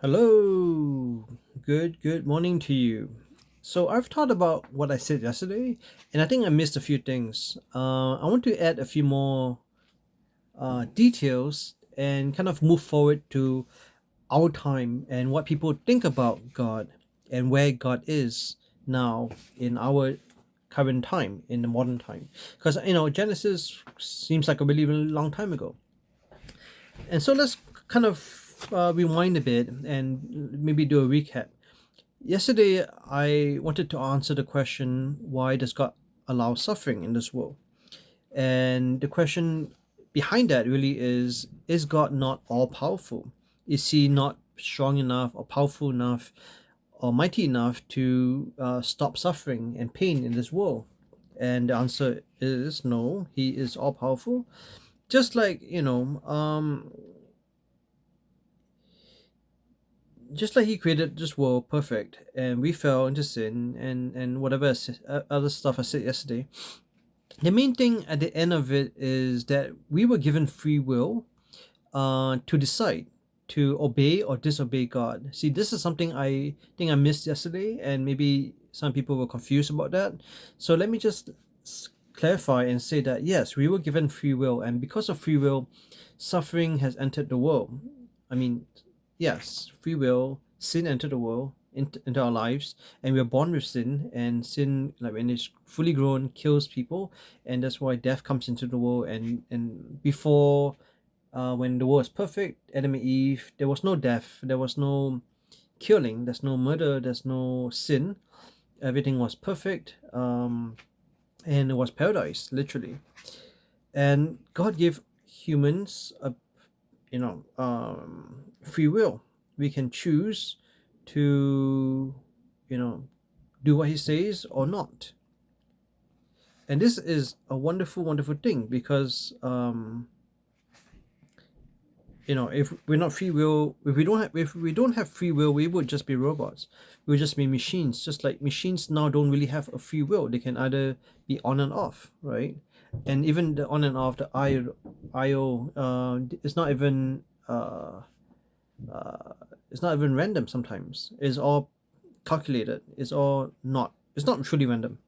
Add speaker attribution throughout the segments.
Speaker 1: Hello, good morning to you. So I've thought about what I said yesterday, and I think I missed a few things. I want to add a few more details and kind of move forward to our time and what people think about God and where God is now in our current time, in the modern time. Because Genesis seems like a really, really long time ago, and so let's kind of rewind a bit and maybe do a recap. Yesterday, I wanted to answer the question, why does God allow suffering in this world? And the question behind that really is God not all powerful? Is he not strong enough or powerful enough or mighty enough to stop suffering and pain in this world? And the answer is no, he is all powerful. Just like, just like he created this world perfect and we fell into sin and whatever other stuff I said yesterday, the main thing at the end of it is that we were given free will to decide to obey or disobey God. See, this is something I think I missed yesterday, and maybe some people were confused about that. So let me just clarify and say that yes, we were given free will, and because of free will, suffering has entered the world. I mean, yes, free will, sin entered the world into our lives, and we are born with sin, and sin, like when it's fully grown, kills people, and that's why death comes into the world. And before, when the world was perfect, Adam and Eve, there was no death, there was no killing, there's no murder, there's no sin. Everything was perfect, and it was paradise, literally. And God gave humans a free will. We can choose to you know do what He says or not. And this is a wonderful, wonderful thing because if we're not free will, if we don't have free will, we would just be robots. We would just be machines. Just like machines now don't really have a free will. They can either be on and off, right? And even the on and off, the IO, it's not even uh, it's not even random. Sometimes it's all calculated. It's not truly random,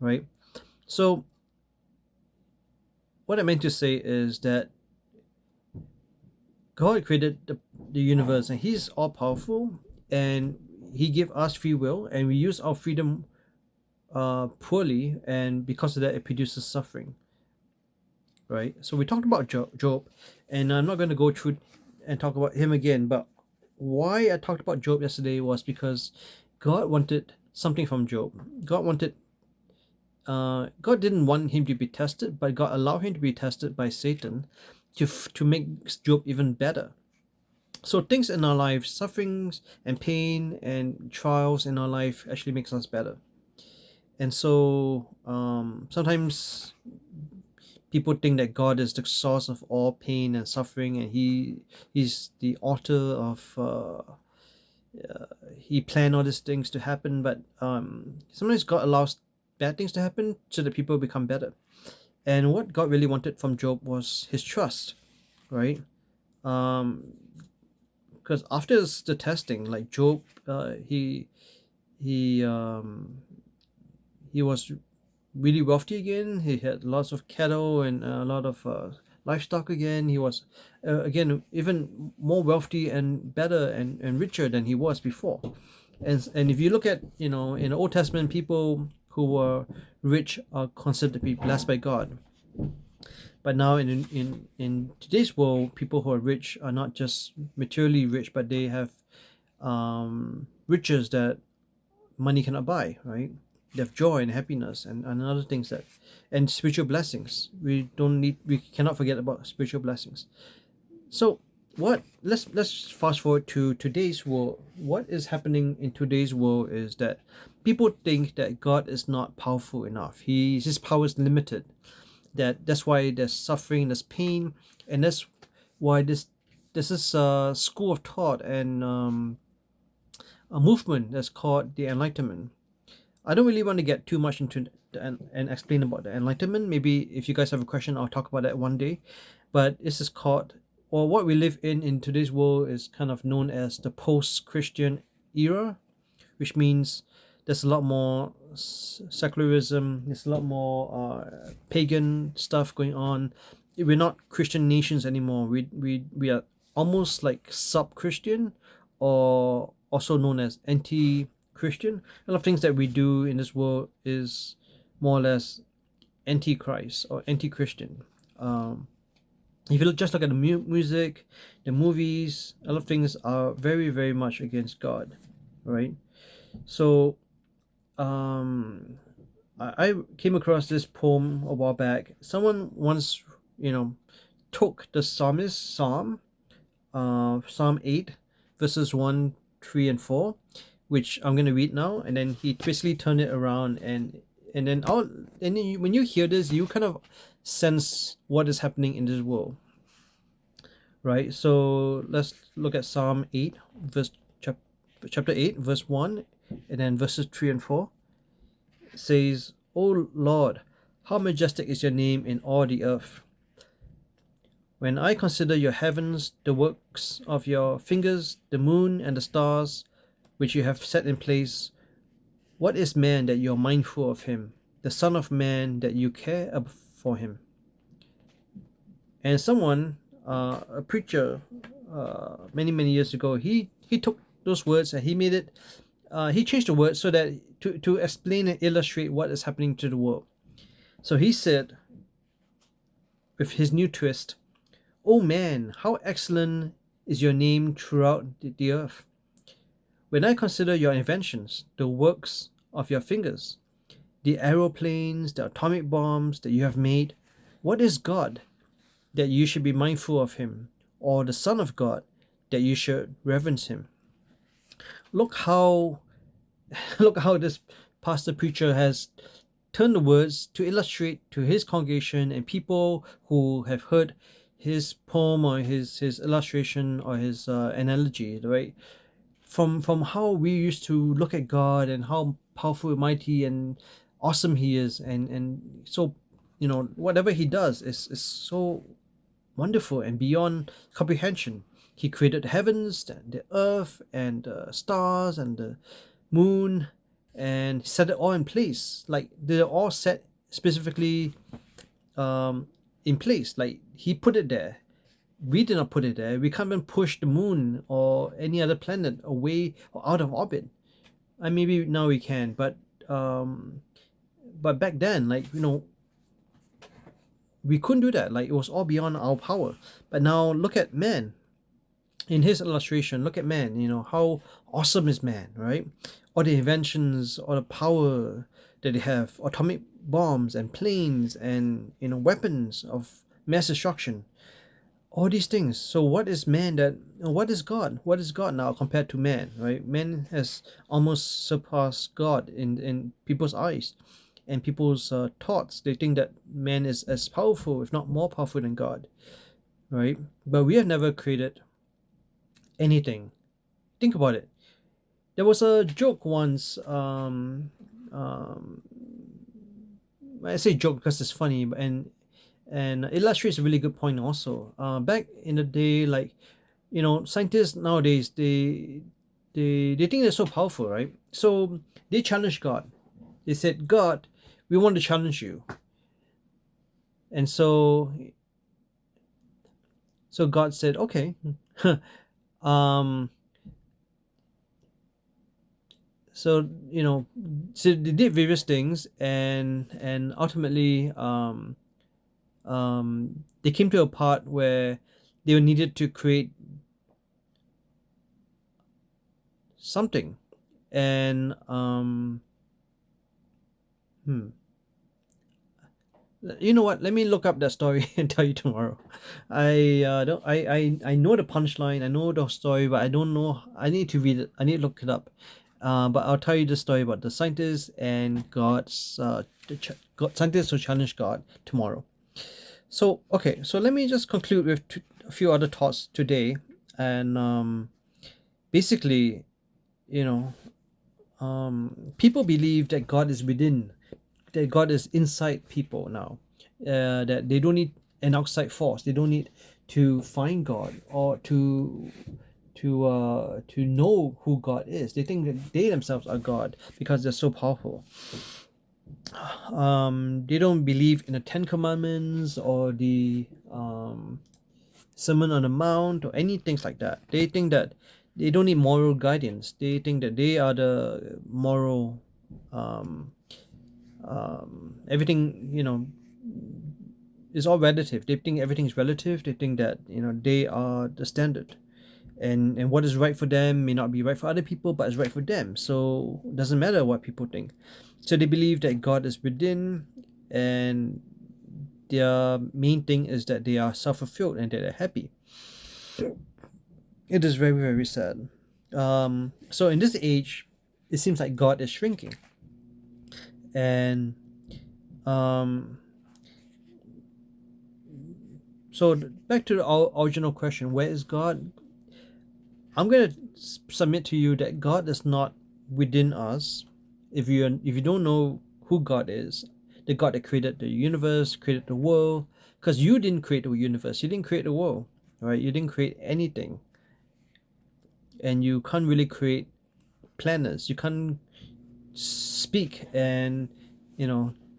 Speaker 1: right? So what I meant to say is that God created the universe, and He's all powerful, and He gave us free will, and we use our freedom poorly, and because of that, it produces suffering, right? So we talked about Job, and I'm not going to go through and talk about him again, but why I talked about Job yesterday was because God wanted something from Job. God didn't want him to be tested, but God allowed him to be tested by Satan to make Job even better. So things in our life, sufferings and pain and trials in our life actually makes us better. And so sometimes people think that God is the source of all pain and suffering, and he's the author of he planned all these things to happen. But sometimes God allows bad things to happen so that people become better. And what God really wanted from Job was his trust, right? Um, because after the testing, like Job, he he was really wealthy again. He had lots of cattle and a lot of livestock again. He was again even more wealthy and better and richer than he was before. And if you look at in the Old Testament, people who were rich are considered to be blessed by God. But now in today's world, people who are rich are not just materially rich, but they have riches that money cannot buy, right? They have joy and happiness and other things that and spiritual blessings. We cannot forget about spiritual blessings. So what let's fast forward to today's world. What is happening in today's world is that people think that God is not powerful enough. His power is limited. That's why there's suffering, there's pain, and that's why this is a school of thought and a movement that's called the Enlightenment. I don't really want to get too much into and explain about the Enlightenment. Maybe if you guys have a question, I'll talk about that one day. But this is called or what we live in today's world is kind of known as the post-Christian era, which means there's a lot more secularism, there's a lot more pagan stuff going on. We're not Christian nations anymore. We are almost like sub-Christian, or also known as anti-Christian. A lot of things that we do in this world is more or less anti-Christ or anti-Christian. If you just look at the music, the movies, a lot of things are very, very much against God, right? So, I came across this poem a while back. Someone once, took the psalmist Psalm 8, verses 1, 3, and 4, which I'm going to read now, and then he basically turned it around, and then when you hear this, you kind of sense what is happening in this world, right? So let's look at Psalm 8, chapter 8, verse 1, and then verses 3 and 4. It says, "O Lord, how majestic is your name in all the earth. When I consider your heavens, the works of your fingers, the moon and the stars, which you have set in place, what is man that you are mindful of him, the son of man that you care for him?" And someone, a preacher, many years ago, he took those words and he made it. He changed the words so that to explain and illustrate what is happening to the world. So he said, with his new twist, "Oh man, how excellent is your name throughout the earth. When I consider your inventions, the works of your fingers, the aeroplanes, the atomic bombs that you have made, what is God that you should be mindful of him, or the Son of God that you should reverence him?" Look how this pastor preacher has turned the words to illustrate to his congregation and people who have heard his poem or his illustration or his analogy, right? From how we used to look at God and how powerful, mighty, and awesome he is, and so whatever he does is so wonderful and beyond comprehension. He created the heavens, the earth, and the stars, and the moon, and set it all in place. Like they're all set specifically in place. Like he put it there. We did not put it there. We can't even push the moon or any other planet away or out of orbit. And maybe now we can, but back then, we couldn't do that. Like it was all beyond our power. But now look at man. In his illustration, look at man. How awesome is man, right? All the inventions, all the power that they have, atomic bombs and planes and weapons of mass destruction. All these things. So what is man what is God? What is God now compared to man, right? Man has almost surpassed God in people's eyes and people's thoughts. They think that man is as powerful, if not more powerful than God, right? But we have never created anything. Think about it. There was a joke once. I say joke because it's funny, and illustrates a really good point also. Back in the day, scientists nowadays, they think they're so powerful, right? So they challenged God. They said, "God, we want to challenge you." And so God said, "Okay." So so they did various things, and ultimately they came to a part where they needed to create something, and you know what? Let me look up that story and tell you tomorrow. I know the punchline. I know the story, but I don't know. I need to read it. I need to look it up. But I'll tell you the story about the scientists and God's scientists who challenged God tomorrow. So okay, so let me just conclude with a few other thoughts today, and basically, people believe that God is within, that God is inside people now, that they don't need an outside force. They don't need to find God or to know who God is. They think that they themselves are God because they're so powerful. They don't believe in the Ten Commandments or the Sermon on the Mount or anything like that. They think that they don't need moral guidance. They think that they are the moral um, everything, is all relative. They think everything is relative. They think that they are the standard, and what is right for them may not be right for other people, but it's right for them. So it doesn't matter what people think. So they believe that God is within, and their main thing is that they are self-fulfilled and that they're happy. It is very, very sad. So in this age, it seems like God is shrinking, and um, so back to the original question: where is God? I'm gonna submit to you that God is not within us. If you don't know who God is, the God that created the universe, created the world, because you didn't create the universe, you didn't create the world, right? You didn't create anything, and you can't really create planets. You can't speak, and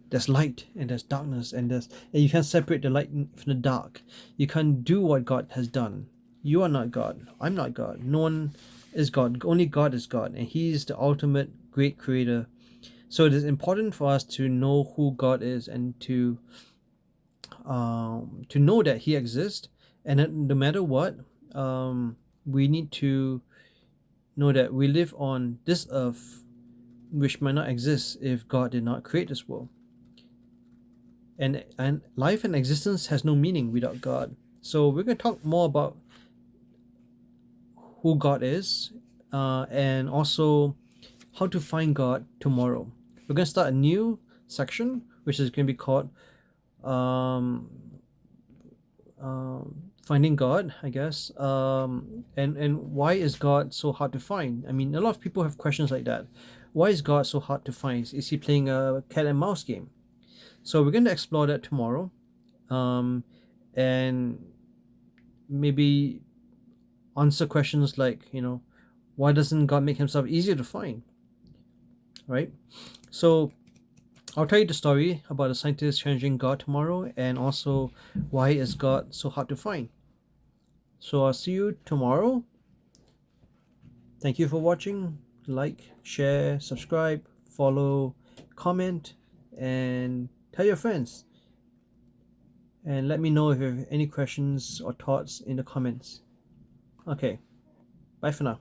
Speaker 1: there's light and there's darkness, and you can't separate the light from the dark. You can't do what God has done. You are not God. I'm not God. No one is God. Only God is God, and He's the ultimate great creator. So it is important for us to know who God is, and to know that He exists, and that no matter what, we need to know that we live on this earth, which might not exist if God did not create this world. And life and existence has no meaning without God. So we're going to talk more about who God is, and also how to find God tomorrow. We're going to start a new section, which is going to be called um, finding God, I guess. And why is God so hard to find? I mean, a lot of people have questions like that. Why is God so hard to find? Is He playing a cat and mouse game? So we're going to explore that tomorrow, and maybe answer questions like, why doesn't God make Himself easier to find? Right? So I'll tell you the story about a scientist challenging God tomorrow, and also why is God so hard to find. So I'll see you tomorrow. Thank you for watching. Like, share, subscribe, follow, comment, and tell your friends. And let me know if you have any questions or thoughts in the comments. Okay, bye for now.